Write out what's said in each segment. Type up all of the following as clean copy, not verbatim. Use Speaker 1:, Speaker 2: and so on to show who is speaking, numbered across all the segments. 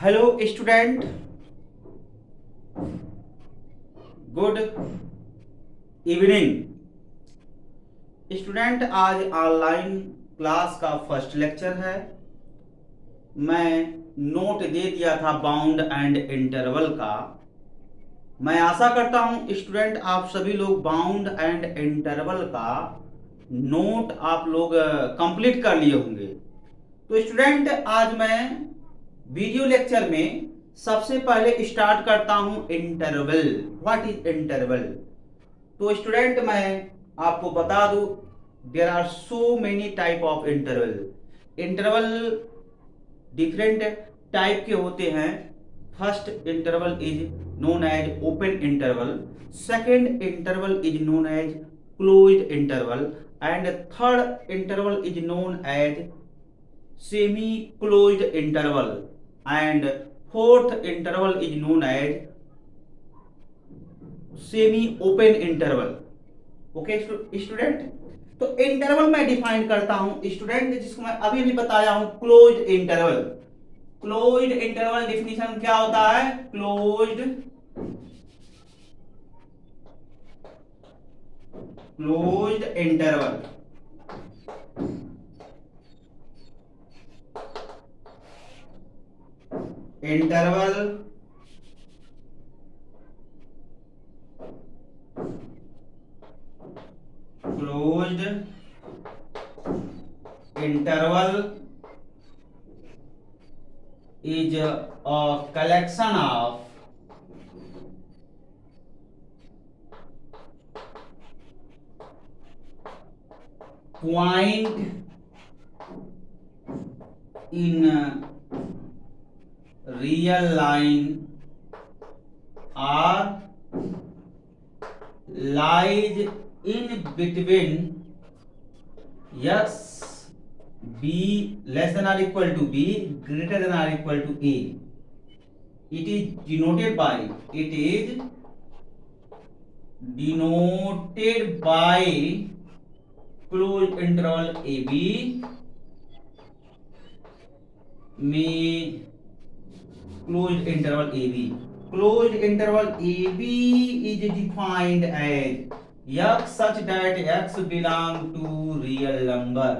Speaker 1: Hello student, good evening. Student, आज online class का first lecture है। मैं नोट दे दिया था बाउंड एंड इंटरवल का। मैं आशा करता हूं स्टूडेंट आप सभी लोग बाउंड एंड इंटरवल का नोट आप लोग कंप्लीट कर लिए होंगे। तो स्टूडेंट, आज मैं वीडियो लेक्चर में सबसे पहले स्टार्ट करता हूं इंटरवल। What is interval? तो स्टूडेंट, मैं आपको बता दूं there are so many type of interval. Interval different type के होते हैं। First interval is known as open interval, second interval is known as closed interval, and third interval is known as semi closed interval, and fourth interval is known as semi open interval. Okay student, तो interval मैं define करता हूं student, जिसको मैं अभी भी बताया हूं closed interval. Closed interval definition क्या होता है? Closed interval interval closed interval is a collection of point in real line or lies in between x b less than or equal to b greater than or equal to a. It is denoted by closed interval ab में closed interval AB. Closed interval AB is defined as x such that x belong to real number.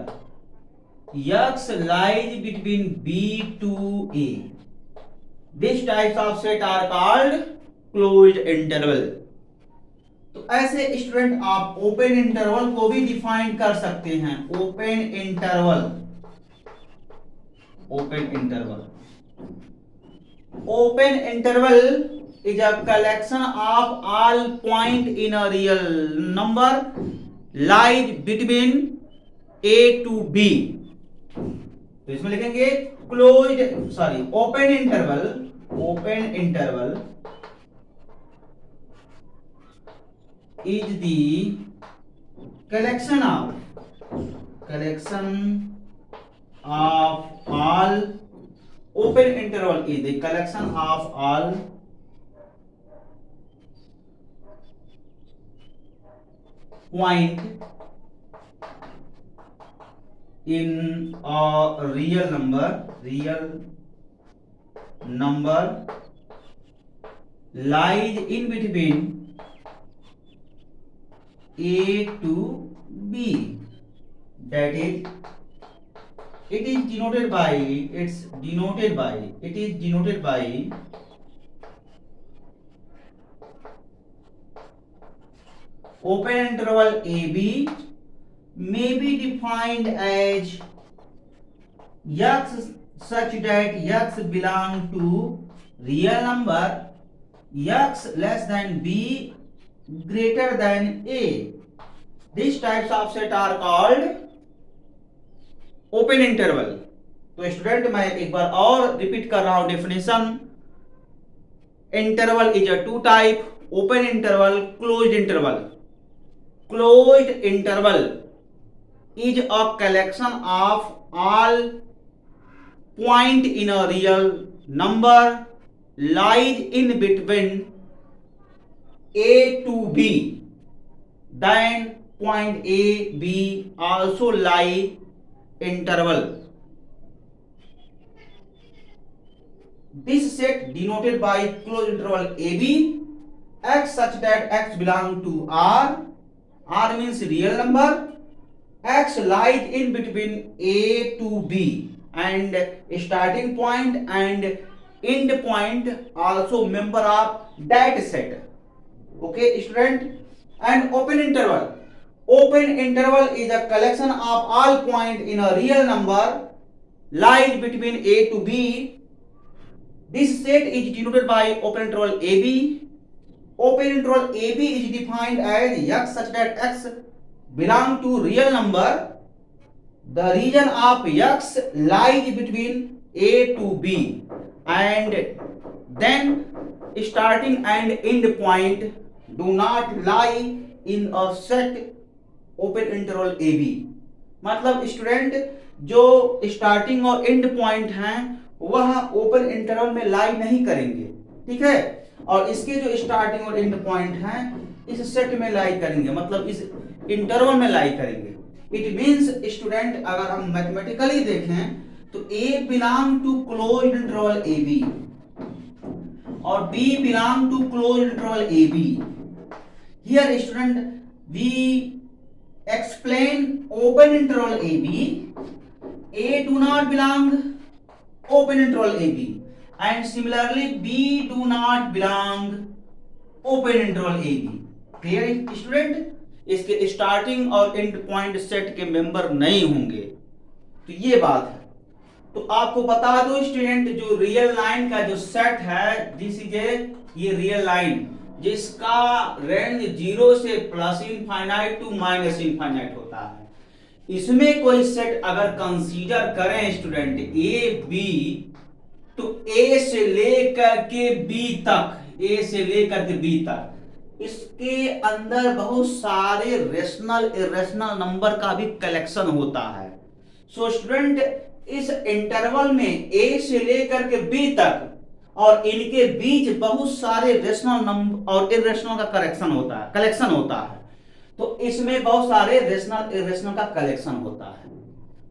Speaker 1: X lies between B to A. These types of set are called closed interval. तो ऐसे student आप open interval को भी define कर सकते हैं। Open interval Open interval is a collection of all point in a real number lies between A to B. तो इसमें लिखेंगे open interval is the collection of all open interval is the collection of all point in a real number lies in between A to B. That is, it is denoted by open interval AB may be defined as x such that x belong to real number x less than b greater than a. These types of set are called open interval. तो student, मैं एक बार और repeat कर रहा हूं definition. Interval is a two type, open interval, closed interval. Closed interval is a collection of all point in a real number lies in between A to B. Then point A, B also lie interval. this set denoted by closed interval AB x such that x belong to R means real number, x lies in between A to B and starting point and end point also member of that set. Okay student. And open interval is a collection of all points in a real number lies between A to B. This set is denoted by open interval AB. Open interval AB is defined as x such that x belong to real number. The region of x lies between A to B and then starting and end point do not lie in a set open interval AB. मतलब student जो starting और and point हैं वह open interval में लाई नहीं करेंगे, ठीक है, और इसके जो स्टार्टिंग और एंड पॉइंट हैं इस सेट में लाई करेंगे, मतलब इस इंटरवल में लाई करेंगे. इट मींस स्टूडेंट अगर हम मैथमेटिकली देखें तो A belong to closed interval AB और B belong to closed interval AB. Here student we explain open interval AB. A do not belong open interval AB and similarly B do not belong open interval AB. Clear student? इसके starting और and point set के member नहीं होंगे, तो ये बात है. तो आपको बता दो स्टूडेंट जो रियल लाइन का जो सेट है दिस इज ये रियल लाइन जिसका रेंज 0 से plus infinite to minus infinite होता है. इसमें कोई सेट अगर कंसीडर करें स्टूडेंट ए बी तो ए से लेकर के बी तक, ए से लेकर के बी तक इसके अंदर बहुत सारे रेशनल इरेशनल नंबर का भी कलेक्शन होता है. सो स्टूडेंट इस इंटरवल में ए से लेकर के बी तक और इनके बीच बहुत सारे रेशनल नंबर और इरेशनल का कलेक्शन होता है. तो इसमें बहुत सारे रेशनल इरेशनल का कलेक्शन होता है,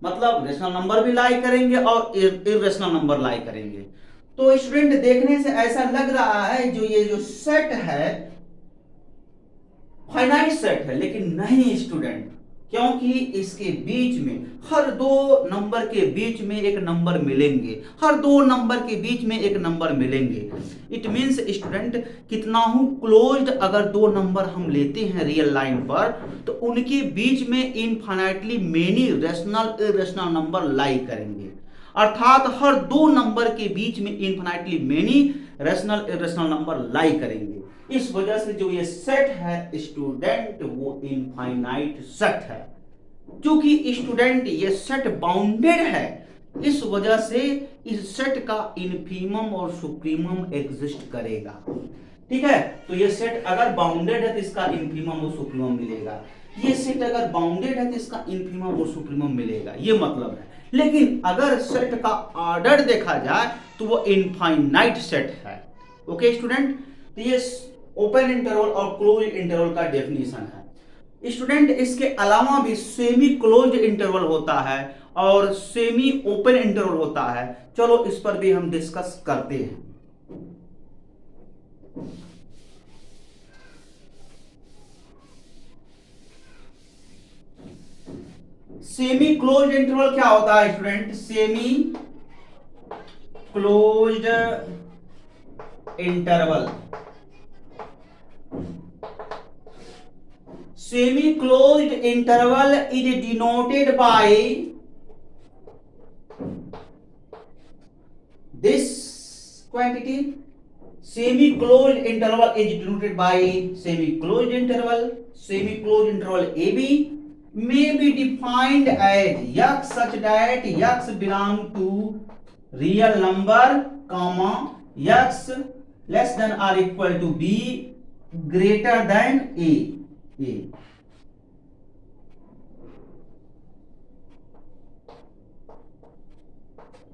Speaker 1: मतलब रेशनल नंबर भी लाई करेंगे और इरेशनल नंबर लाई करेंगे. तो स्टूडेंट देखने से ऐसा लग रहा है जो ये जो सेट है फाइनाइट सेट है, लेकिन नहीं स्टूडेंट, क्योंकि इसके बीच में हर दो नंबर के बीच में एक नंबर मिलेंगे, हर दो नंबर के बीच में एक नंबर मिलेंगे. इट मींस स्टूडेंट कितना हूं क्लोज्ड अगर दो नंबर हम लेते हैं रियल लाइन पर तो उनके बीच में infinitely many rational irrational number lie करेंगे, अर्थात हर दो नंबर के बीच में infinitely many rational irrational number lie करेंगे. इस वजह से जो ये सेट है स्टूडेंट वो इनफाइनाइट सेट है. क्योंकि स्टूडेंट ये सेट बाउंडेड है इस वजह से इस सेट का इनफीमम और सुप्रीमम एग्जिस्ट करेगा. ठीक है, तो ये सेट अगर बाउंडेड है तो इसका इनफीमम और सुप्रीमम मिलेगा, ये सेट अगर बाउंडेड है तो इसका इनफीमम और सुप्रीमम मिलेगा, ये मतलब है. लेकिन अगर सेट का ऑर्डर देखा जाए तो वो इनफाइनाइट सेट है. ओके स्टूडेंट, तो ये ओपन इंटरवल और क्लोज इंटरवल का डेफिनेशन है. स्टूडेंट इसके अलावा भी सेमी क्लोज्ड इंटरवल होता है और सेमी ओपन इंटरवल होता है. चलो इस पर भी हम डिस्कस करते हैं. सेमी क्लोज्ड इंटरवल क्या होता है student? Semi closed interval, semi closed interval is denoted by this quantity. Semi closed interval is denoted by semi closed interval. Semi closed interval AB may be defined as x such that x belong to real number comma x less than or equal to b greater than a.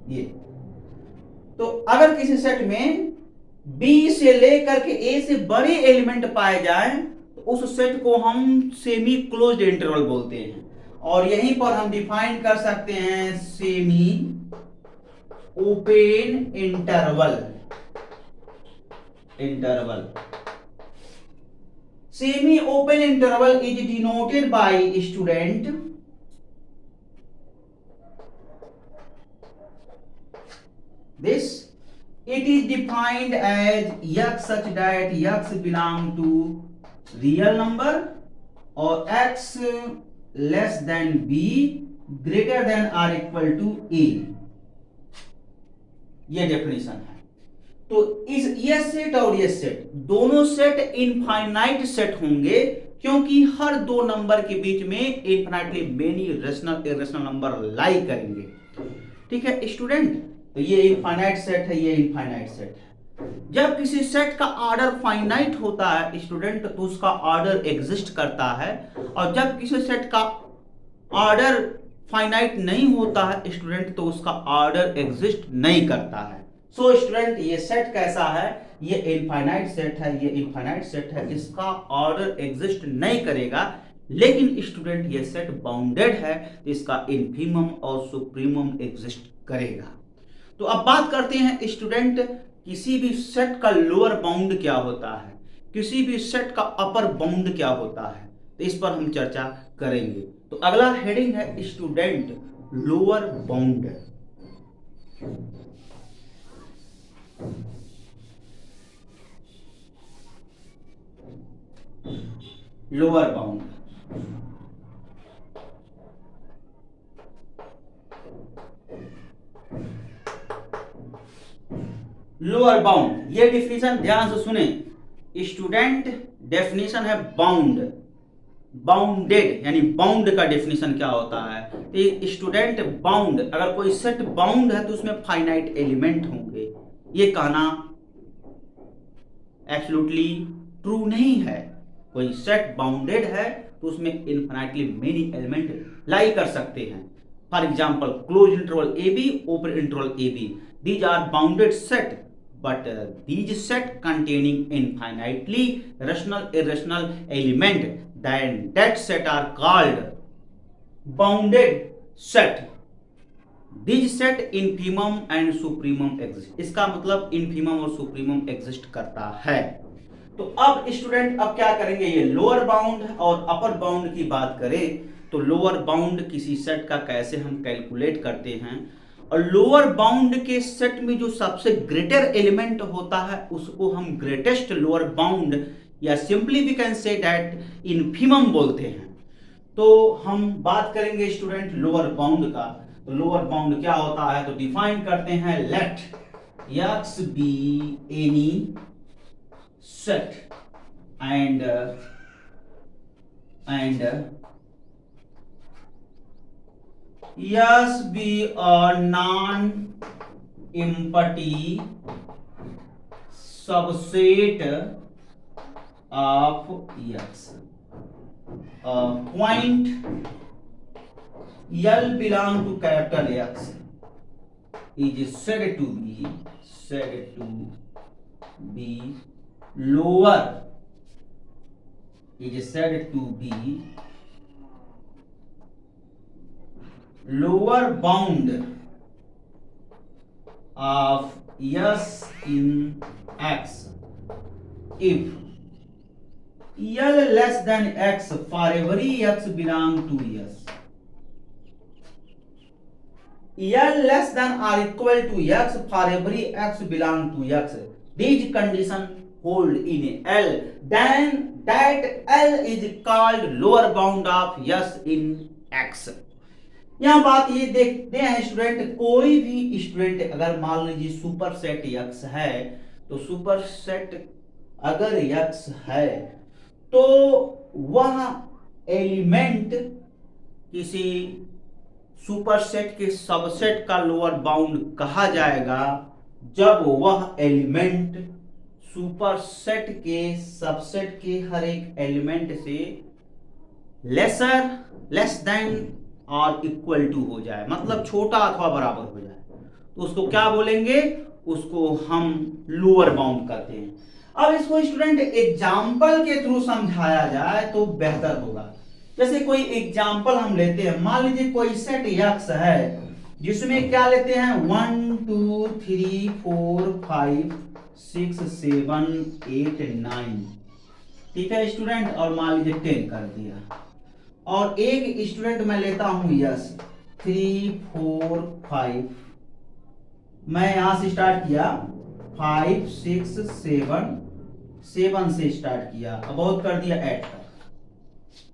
Speaker 1: ये तो अगर किसी set में B से लेकर के A से बड़े एलिमेंट पाए जाएं तो उस सेट को हम सेमी क्लोज्ड इंटरवल बोलते हैं. और यहीं पर हम डिफाइन कर सकते हैं semi open interval. Semi open interval is denoted by student this. It is defined as x such that x belong to real number or x less than b greater than or equal to a. ये definition है। तो इस ये set और ये set दोनों set infinite set होंगे, क्योंकि हर दो नंबर के बीच में infinitely many rational irrational number lie करेंगे। ठीक है स्टूडेंट, तो ये इनफाइनाइट सेट है, ये इनफाइनाइट सेट है। जब किसी सेट का ऑर्डर फाइनाइट होता है स्टूडेंट, तो उसका ऑर्डर एग्जिस्ट करता है, और जब किसी सेट का ऑर्डर फाइनाइट नहीं होता है स्टूडेंट, तो उसका ऑर्डर एग्जिस्ट नहीं करता है। सो स्टूडेंट, ये सेट कैसा है? ये इनफाइनाइट सेट है, ये इनफाइनाइट सेट है, इसका ऑर्डर एग्जिस्ट नहीं करेगा। लेकिन स्टूडेंट ये सेट बाउंडेड है, तो इसका इनफीमम और सुप्रीमम एग्जिस्ट करेगा। तो अब बात करते हैं स्टूडेंट, किसी भी सेट का लोअर बाउंड क्या होता है, किसी भी सेट का अपर बाउंड क्या होता है, तो इस पर हम चर्चा करेंगे। तो अगला हेडिंग है student lower bound. Lower bound, lower bound, ये डिफिनीशन ध्यान से सुने स्टूडेंट। डेफिनेशन है बाउंड, बाउंडेड यानी बाउंड का डेफिनेशन क्या होता है? तो स्टूडेंट बाउंड, अगर कोई सेट बाउंड है तो उसमें फाइनाइट एलिमेंट होंगे। ये कहना एब्सोल्युटली ट्रू नहीं है। कोई सेट बाउंडेड है तो उसमें इनफिनिटली मेनी एलिमेंट लाई कर सकते हैं। For example close interval A B, open interval A B, these are bounded set, but these set containing infinitely rational irrational element, then that set are called bounded set. These set infimum and supremum exist. इसका मतलब infimum और supremum exist करता है। तो अब student अब क्या करेंगे, ये लोअर बाउंड और अपर बाउंड की बात करें तो लोअर बाउंड किसी सेट का कैसे हम कैलकुलेट करते हैं, और लोअर बाउंड के सेट में जो सबसे ग्रेटर एलिमेंट होता है उसको हम ग्रेटेस्ट लोअर बाउंड या simply we can say that infimum बोलते हैं। तो हम बात करेंगे स्टूडेंट लोअर बाउंड का। तो लोअर बाउंड क्या होता है, तो डिफाइन करते हैं, let X be any set and yes be a non-empty subset of x. Point L belong to capital X is said to be lower, is said to be lower bound of s in x if L less than x for every x belong to s. L less than or equal to x for every x belong to x. These condition hold in L, then that L is called lower bound of s in x. यहां बात ये देखते हैं student, कोई भी student अगर मान लीजिए सुपर सेट x है, तो सुपर सेट अगर x है तो वह एलिमेंट किसी सुपर सेट के सबसेट का लोअर बाउंड कहा जाएगा जब वह एलिमेंट सुपर सेट के सबसेट के हर एक एलिमेंट से लेस देन और इक्वल टू हो जाए, मतलब छोटा अथवा बराबर हो जाए, तो उसको क्या बोलेंगे, उसको हम लोअर बाउंड करते हैं। अब इसको स्टूडेंट एग्जाम्पल के थ्रू समझाया जाए तो बेहतर होगा। जैसे कोई एग्जाम्पल हम लेते हैं, मान लीजिए कोई सेट x है जिसमें क्या लेते हैं 1 2 3 4 5 6 7 8 9, ठीक है स्टूडेंट, और मान लीजिए 10 कर दिया। और एक स्टूडेंट मैं लेता हूं यस 3 4 5, मैं यहां से स्टार्ट किया 5 6 7 से स्टार्ट किया, अबाउट कर दिया 8 तक,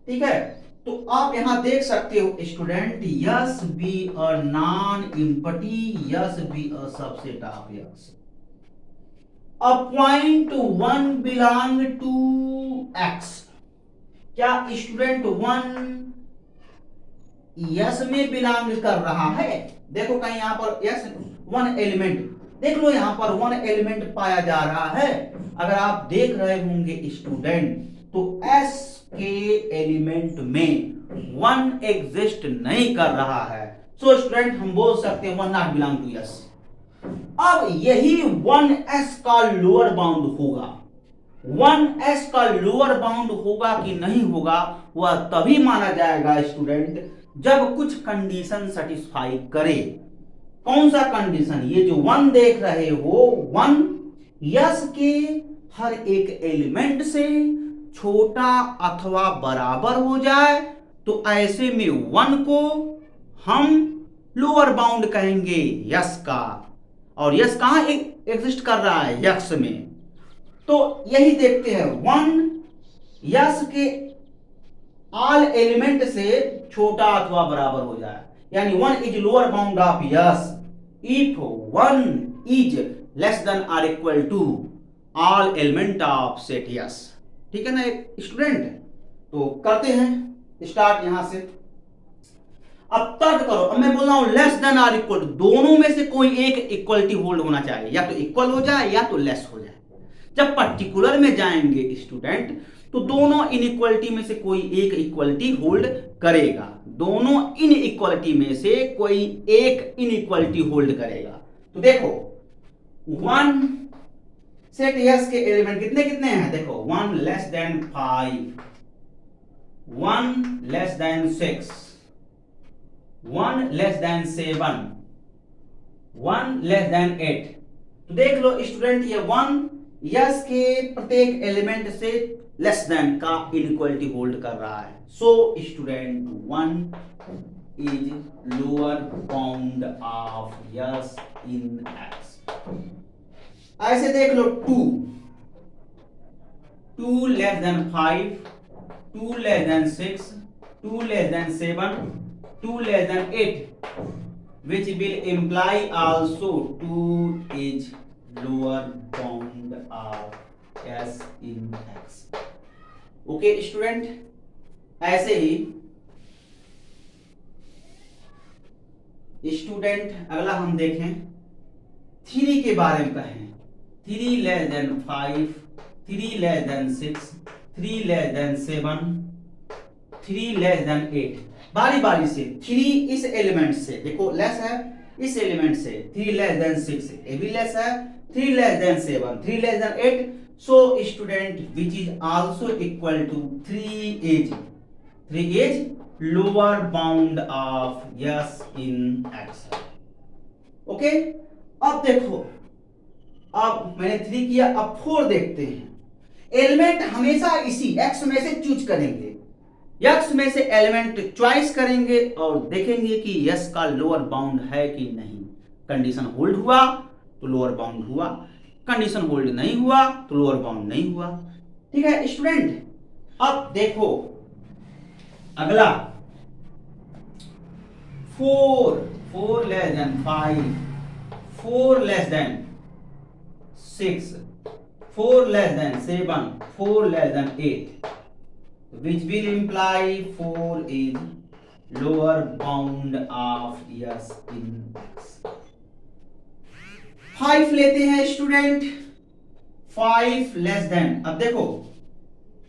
Speaker 1: ठीक है। तो आप यहां देख सकते हो student, S be a non empty, S be a subset of S. A point 1 belong to X, क्या स्टूडेंट 1 यस में बिलोंग कर रहा है? देखो कहीं यहां पर यस 1 एलिमेंट, देख लो यहां पर 1 एलिमेंट पाया जा रहा है। अगर आप देख रहे होंगे स्टूडेंट, तो एस के एलिमेंट में 1 एग्जिस्ट नहीं कर रहा है। सो स्टूडेंट हम बोल सकते हैं 1 नॉट बिलोंग टू यस। अब यही 1s का लोअर बाउंड होगा। 1s का लोअर बाउंड होगा कि नहीं होगा, वह तभी माना जाएगा स्टूडेंट जब कुछ कंडीशन सेटिस्फाई करे। कौन सा कंडीशन? ये जो 1 देख रहे हो, 1 यस के हर एक एलिमेंट से छोटा अथवा बराबर हो जाए, तो ऐसे में 1 को हम लोअर बाउंड कहेंगे यस का। और यस कहां एग्जिस्ट कर रहा है? यक्स में। तो यही देखते हैं 1 यस के ऑल एलिमेंट से छोटा अथवा बराबर हो जाए, यानी 1 is lower bound of S if 1 is less than और equal to all element of set S, ठीक है ना स्टूडेंट। तो करते हैं स्टार्ट यहां से। अब तर्क करो, अब मैं बोल रहा हूं लेस देन और इक्वल टू, दोनों में से कोई एक इक्वलिटी होल्ड होना चाहिए, या तो इक्वल हो जाए या तो लेस हो जाए। जब पर्टिकुलर में जाएंगे स्टूडेंट, तो दोनों इनइक्वलिटी में से कोई एक इक्वलिटी होल्ड करेगा, दोनों इनइक्वलिटी में से कोई एक इनइक्वलिटी होल्ड करेगा। तो देखो 1 सेट यस के एलिमेंट कितने कितने हैं? देखो 1 less than 5, 1 less than 6, 1 less than 7, 1 less than 8। तो देख लो स्टूडेंट, ये 1 यस के प्रत्येक एलिमेंट से लेस देन का इनइक्वलिटी होल्ड कर रहा है। So student 1 is lower bound of S in x. ऐसे देख लो 2 less than 5, 2 less than 6, 2 less than 7, 2 less than 8, which will imply also 2 is lower bound of s in x. Okay student, ऐसे ही student अगला हम देखें 3 के बारे में कहें। 3 less then 5, 3 less than 6, 3 less than 7, 3 less than 8। बारी बारी से 3 इस एलिमेंट से, देखो लेस है इस एलिमेंट से, 3 लेस देन 6, ये भी लेस है, 3 less than 7, 3 less than 8। So student which is also equal to 3 is lower bound of S in X. Okay, अब देखो, अब मैंने 3 किया, अब 4 देखते हैं। एलिमेंट हमेशा इसी एक्स में से चूज करेंगे, यक्स में से एलिमेंट चॉइस करेंगे और देखेंगे कि यस का लोअर बाउंड है कि नहीं। कंडीशन होल्ड हुआ तो लोअर बाउंड हुआ, कंडीशन होल्ड नहीं हुआ तो लोअर बाउंड नहीं हुआ। ठीक है स्टूडेंट, अब देखो अगला 4 less than 5, 4 less than 6, 4 less than 7, 4 less than 8, which will imply 4 is lower bound of yes in x. 5 लेते हैं स्टूडेंट, 5 लेस देन, अब देखो,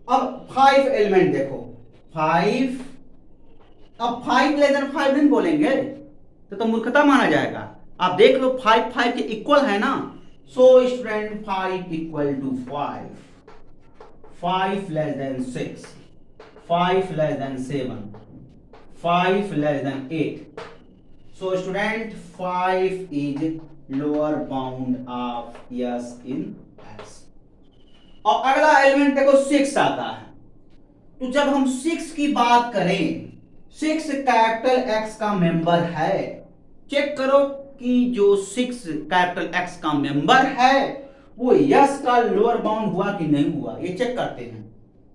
Speaker 1: अब 5 एलिमेंट देखो, 5, अब 5 लेस देन 5 नहीं बोलेंगे तो मूर्खता माना जाएगा। आप देख लो 5 5 के इक्वल है ना। So student 5 equal to 5, 5 less than 6, 5 less than 7, 5 less than 8. So student 5 is lower bound of S in x. और अगला एलिमेंट देखो 6 आता है। तो जब हम 6 की बात करें, 6 कैपिटल एक्स का मेंबर है। चेक करो कि जो 6 कैपिटल एक्स का मेंबर है वो यस का लोअर बाउंड हुआ कि नहीं हुआ, ये चेक करते हैं।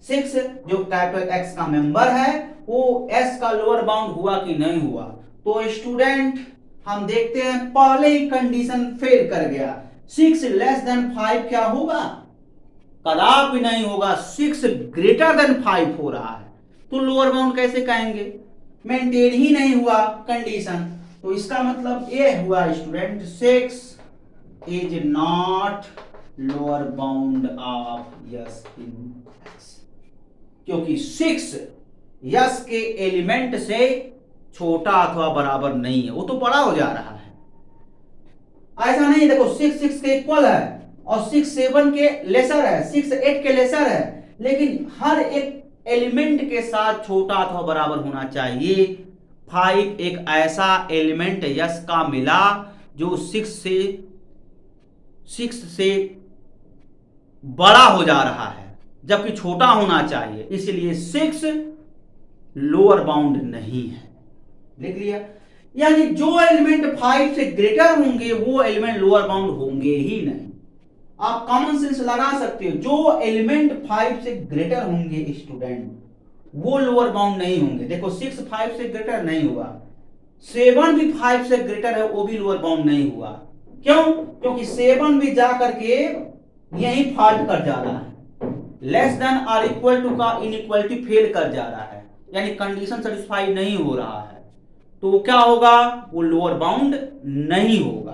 Speaker 1: 6 जो कैपिटल एक्स का मेंबर है वो एस का लोअर बाउंड हुआ कि नहीं हुआ। तो स्टूडेंट हम देखते हैं पहले ही कंडीशन फेल कर गया। 6 लेस देन 5 क्या होगा, कदापि नहीं होगा। 6 ग्रेटर देन 5 हो रहा है, तो लोअर बाउंड कैसे कहेंगे, मेंटेन ही नहीं हुआ कंडीशन। तो इसका मतलब ये हुआ student 6 is not lower bound of S in x, क्योंकि 6 यस के एलिमेंट से छोटा अथवा बराबर नहीं है, वो तो बड़ा हो जा रहा है। ऐसा नहीं, देखो 6 6 के इक्वल है और 6 7 के लेसर है, 6 8 के लेसर है, लेकिन हर एक एलिमेंट के साथ छोटा अथवा बराबर होना चाहिए। 5 एक ऐसा एलिमेंट यस का मिला जो 6 से बड़ा हो जा रहा है, जबकि छोटा होना चाहिए, इसलिए 6 लोअर बाउंड नहीं है। लिख लिया, यानी जो एलिमेंट 5 से ग्रेटर होंगे वो एलिमेंट लोअर बाउंड होंगे ही नहीं। आप कॉमन सेंस लगा सकते हो, जो एलिमेंट 5 से ग्रेटर होंगे स्टूडेंट वो लोअर बाउंड नहीं होंगे। देखो 6 5 से ग्रेटर नहीं हुआ, 7 भी 5 से ग्रेटर है, वो भी लोअर बाउंड नहीं हुआ। क्यों, क्योंकि 7 भी जा करके यही फॉल्ट कर जा रहा है, लेस देन और इक्वल टू का इनइक्वालिटी फेल कर जा रहा है, यानी कंडीशन सेटिस्फाई नहीं हो रहा है। तो क्या होगा, वो लोअर बाउंड नहीं होगा।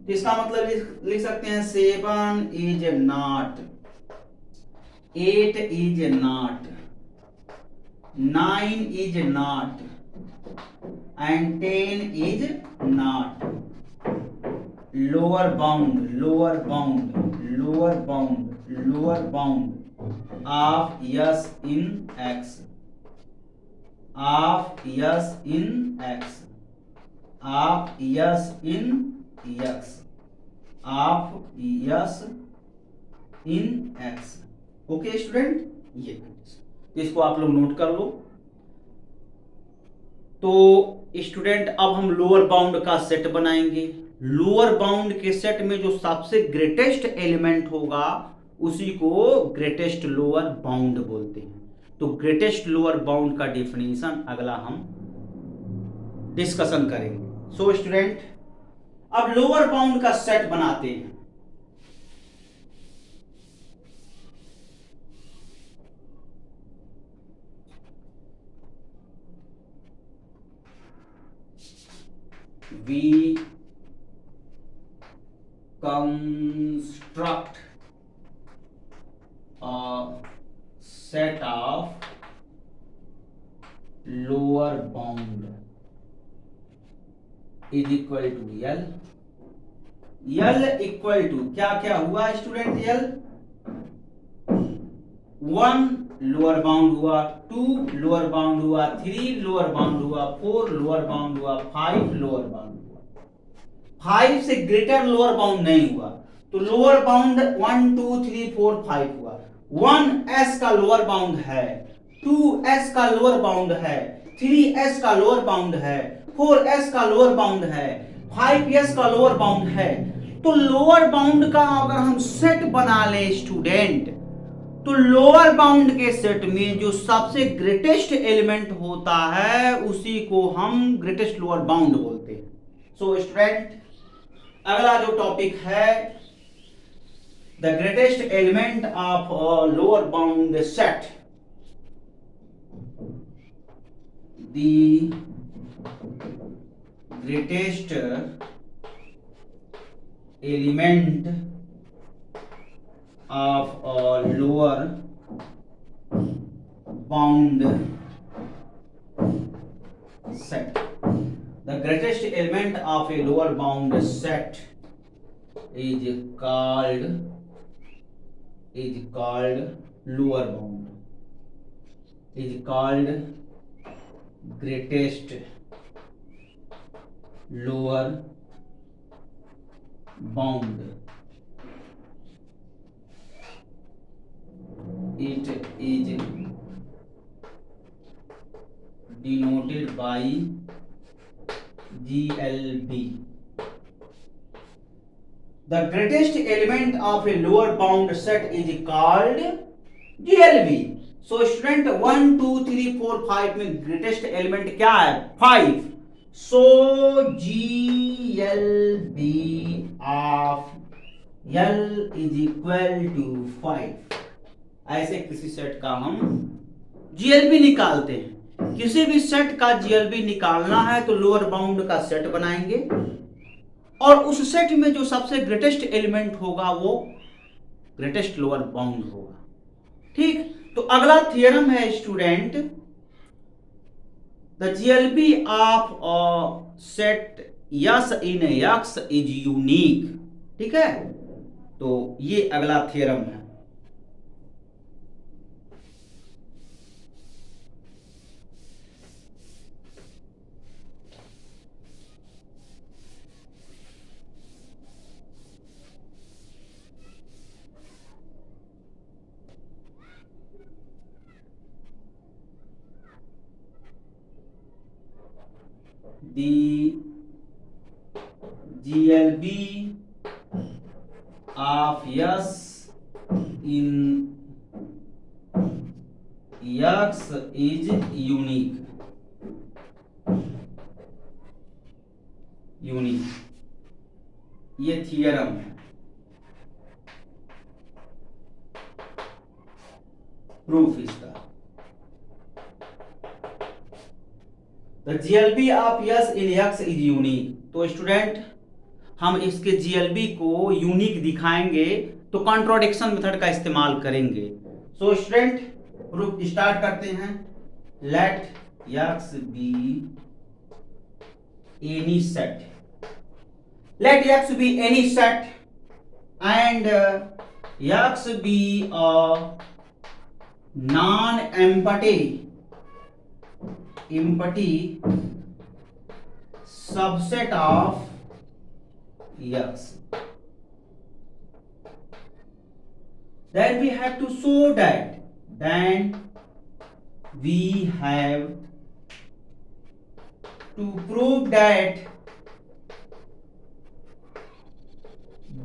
Speaker 1: तो इसका मतलब लिख सकते हैं 7 is not, 8 is not, 9 is not and 10 is not lower bound, lower bound, lower bound, lower bound of S in x, of S in x, of S in x, of S in X. Okay student, ये इसको आप लोग note कर लो। तो student अब हम lower bound का set बनाएंगे। लोअर बाउंड के सेट में जो सबसे ग्रेटेस्ट एलिमेंट होगा उसी को ग्रेटेस्ट लोअर बाउंड बोलते हैं। तो ग्रेटेस्ट लोअर बाउंड का डेफिनेशन अगला हम डिस्कशन करेंगे। सो स्टूडेंट अब लोअर बाउंड का सेट बनाते हैं। We construct a set of lower bound is equal to L. L equal to क्या क्या हुआ स्टूडेंट, L 1 लोअर बाउंड हुआ, 2 लोअर बाउंड हुआ, 3 लोअर बाउंड हुआ, 4 लोअर बाउंड हुआ, 5 लोअर बाउंड हुआ। 5 से ग्रेटर लोअर बाउंड नहीं हुआ, तो लोअर बाउंड 1 2 3 4 5 हुआ। 1 एस का लोअर बाउंड है, 2 एस का लोअर बाउंड है, 3 एस का लोअर बाउंड है, 4 एस का लोअर बाउंड है, 5 एस का लोअर बाउंड है। तो लोअर बाउंड का अगर हम सेट बना ले स्टूडेंट, तो लोअर बाउंड के सेट में जो सबसे ग्रेटेस्ट एलिमेंट होता है उसी को हम ग्रेटेस्ट लोअर बाउंड बोलते हैं। सो स्टूडेंट अगला जो टॉपिक है, the greatest element of lower bound set, the greatest element of a lower bound set. The greatest element of a lower bound set is called lower bound. Is called greatest lower bound, it is denoted by GLB. The greatest element of a lower bound set is called GLB. So student 1 2 3 4 5 में greatest element क्या है? 5. So GLB of L is equal to 5. ऐसे किसी set का हम GLB निकालते हैं. किसी भी सेट का GLB निकालना है तो लोअर बाउंड का सेट बनाएंगे और उस सेट में जो सबसे ग्रेटेस्ट एलिमेंट होगा वो ग्रेटेस्ट लोअर बाउंड होगा. ठीक, तो अगला थियरम है student, the GLB of a set S in X is unique. ठीक है, तो ये अगला थियरम है. The GLB of S in X is unique. ये थियरम है. प्रूफ इसका, The GLB of S in X is unique. तो स्टूडेंट हम इसके GLB को यूनिक दिखाएंगे तो कॉन्ट्रोडिक्शन मेथड का इस्तेमाल करेंगे. सो स्टूडेंट प्रूफ स्टार्ट करते हैं. Let X be any set, let X be any set and X be a non-empty subset of X. Then we have to show that, then we have to prove that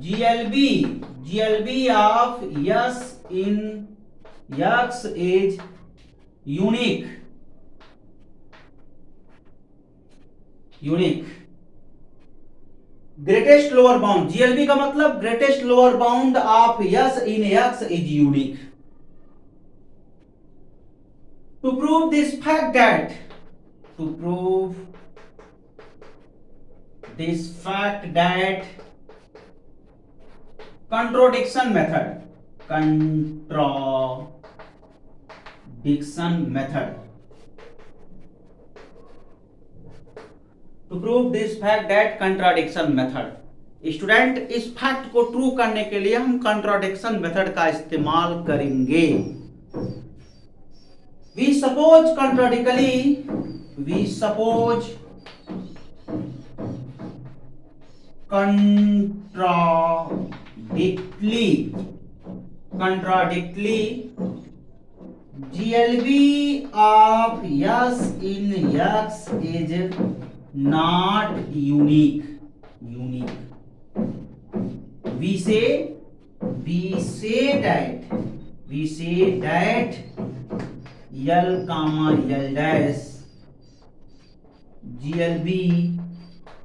Speaker 1: GLB of S in X is unique. Greatest lower bound, GLB का मतलब greatest lower bound of S in X is unique. To prove this fact that contradiction method to prove this fact that contradiction method. Student इस fact को true करने के लिए हम contradiction method का इस्तेमाल करेंगे. we suppose contradictly GLB of S in X is not unique. We say that L comma L dash GLB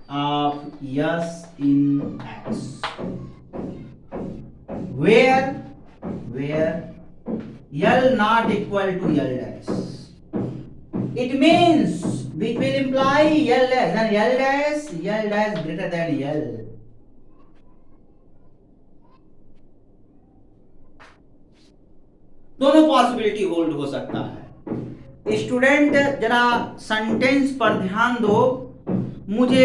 Speaker 1: of S in X, where L not equal to L dash. It means we will imply L dash greater than L. दोनों possibility hold हो सकता है. Student जरा sentence पर ध्यान दो. मुझे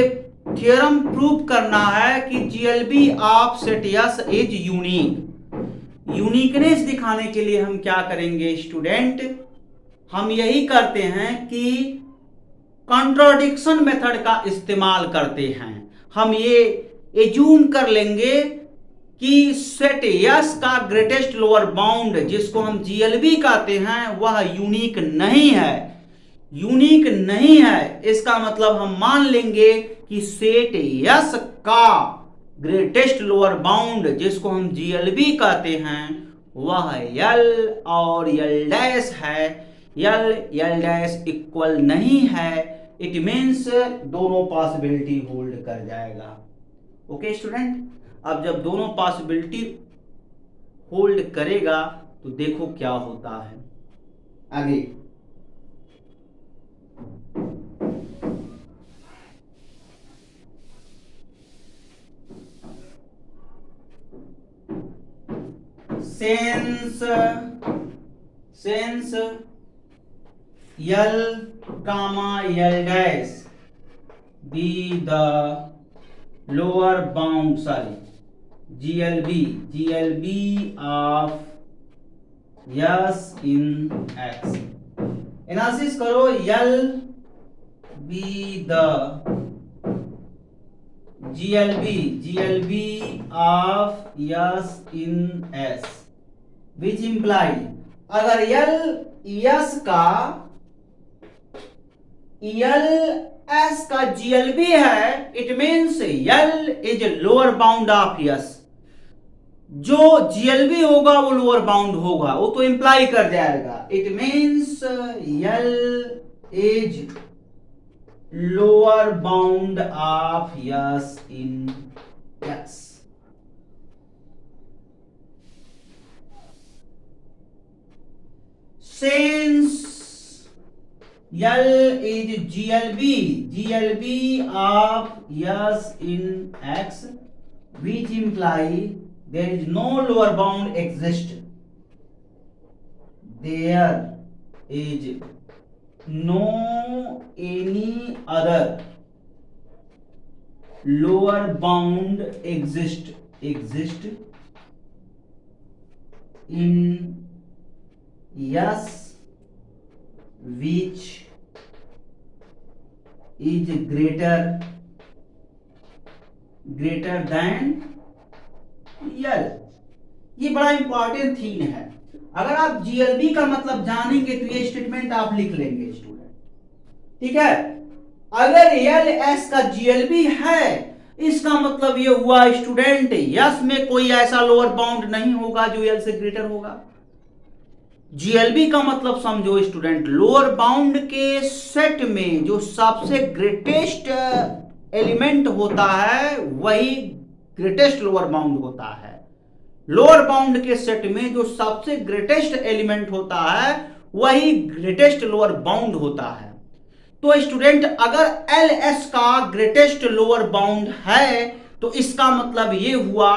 Speaker 1: theorem prove करना है कि GLB of set S is unique. Uniqueness दिखाने के लिए हम क्या करेंगे स्टूडेंट, हम यही करते हैं कि कॉन्ट्राडिक्शन मेथड का इस्तेमाल करते हैं. हम ये एज्यूम कर लेंगे कि सेट यस का ग्रेटेस्ट लोअर बाउंड जिसको हम जीएलबी कहते हैं वह यूनिक नहीं है, यूनिक नहीं है। इसका मतलब हम मान लेंगे कि सेट यस का ग्रेटेस्ट लोअर बाउंड जिसको हम जीएलबी कहते हैं वह यल और यल डैश है। यल डैश इक्वल नहीं है, इट मीन्स दोनों पॉसिबिलिटी होल्ड कर जाएगा। ओके स्टूडेंट, अब जब दोनों पॉसिबिलिटी होल्ड करेगा तो देखो क्या होता है आगे। since L comma L dash be the lower bound, GLB of yes in X। Analysis करो, L be the GLB of yes in S which imply अगर L S का GLB है it means L is lower bound of S। जो GLB होगा वो lower bound होगा, वो तो इंप्लाई कर जाएगा। It means L is lower bound of S in X। Since L is GLB of S in X which imply there is no lower bound exist, there is no any other lower bound exist in S which is greater than L। ये बड़ा important theme है। अगर आप GLB का मतलब जानेंगे तो ये स्टेटमेंट आप लिख लेंगे स्टूडेंट, ठीक है। अगर एल एस का जीएलबी है इसका मतलब ये हुआ स्टूडेंट यस में कोई ऐसा लोअर बाउंड नहीं होगा जो एल से ग्रेटर होगा। जीएलबी का मतलब समझो स्टूडेंट, लोअर बाउंड के सेट में जो सबसे ग्रेटेस्ट एलिमेंट होता है वही ग्रेटेस्ट लोअर बाउंड होता है। लोअर बाउंड के सेट में जो सबसे ग्रेटेस्ट एलिमेंट होता है वही ग्रेटेस्ट लोअर बाउंड होता है। तो स्टूडेंट अगर एल एस का ग्रेटेस्ट लोअर बाउंड है तो इसका मतलब ये हुआ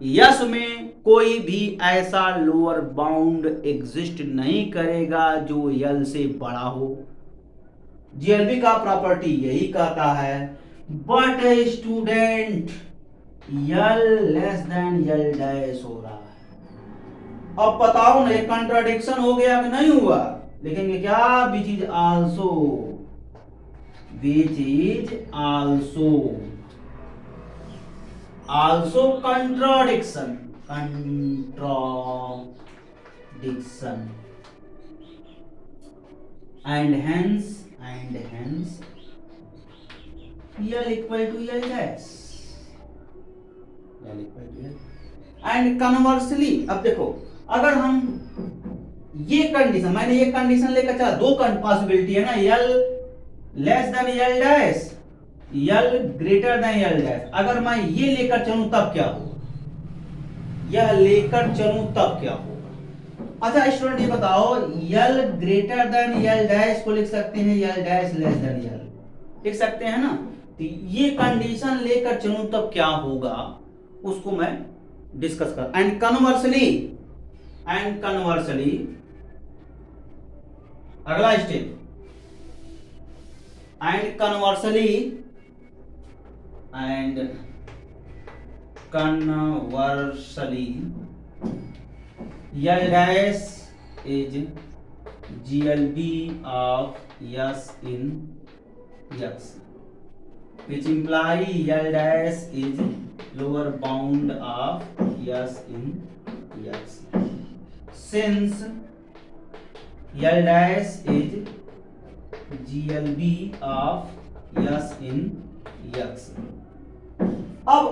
Speaker 1: यस में कोई भी ऐसा लोअर बाउंड एग्जिस्ट नहीं करेगा जो यल से बड़ा हो। जीएलबी का प्रॉपर्टी यही कहता है। But student L less than L dash हो रहा है। अब बताओ ना, ये कंट्राडिक्शन हो गया कि नहीं हुआ? लिखेंगे क्या? विच is also contradiction and hence L equal to L dash and conversely। अब देखो अगर हम ये कंडीशन, मैंने ये कंडीशन लेकर चला, दो पॉसिबिलिटी है ना, L less than L dash, L greater than L dash. अगर मैं ये लेकर चलूं तब क्या होगा? यह लेकर चलूं तब क्या होगा? अच्छा स्टूडेंट ये बताओ, L greater than L dash को लिख सकते हैं L dash less than L, लिख सकते हैं ना। तो ये कंडीशन लेकर चलूं तब क्या होगा उसको मैं डिस्कस कर। एंड कन्वर्सली अगला step, and conversely L dash is GLB of S in X which imply L dash is lower bound of S in X. Since L dash is GLB of S in X. अब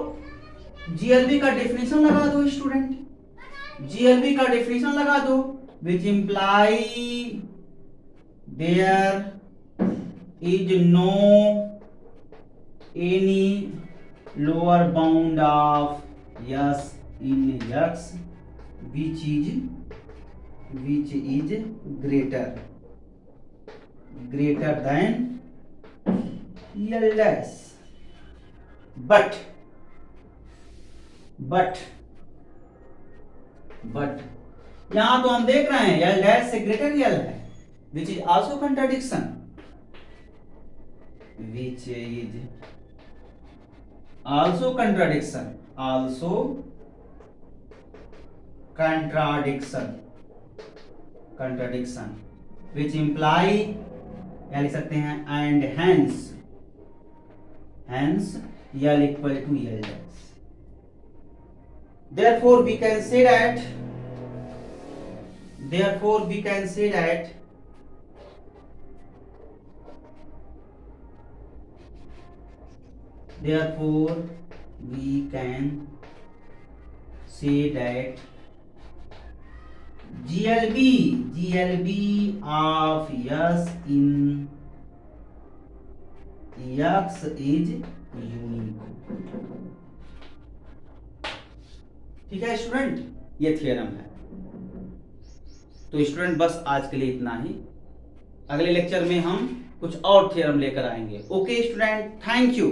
Speaker 1: GLB का definition लगा दो student, GLB का definition लगा दो, which imply there is no any lower bound of S in X which is greater than L dash. But यहां तो हम देख रहे हैं L dash से ग्रेटर L है, which is also contradiction. Which is also contradiction. Which imply क्या लिख सकते हैं, and hence L equal to L dash. Therefore we can say that GLB of S in X is unique. ठीक है student, ये theorem है. तो student बस आज के लिए इतना ही. अगले लेक्चर में हम कुछ और थ्योरम लेकर आएंगे. Okay student, thank you.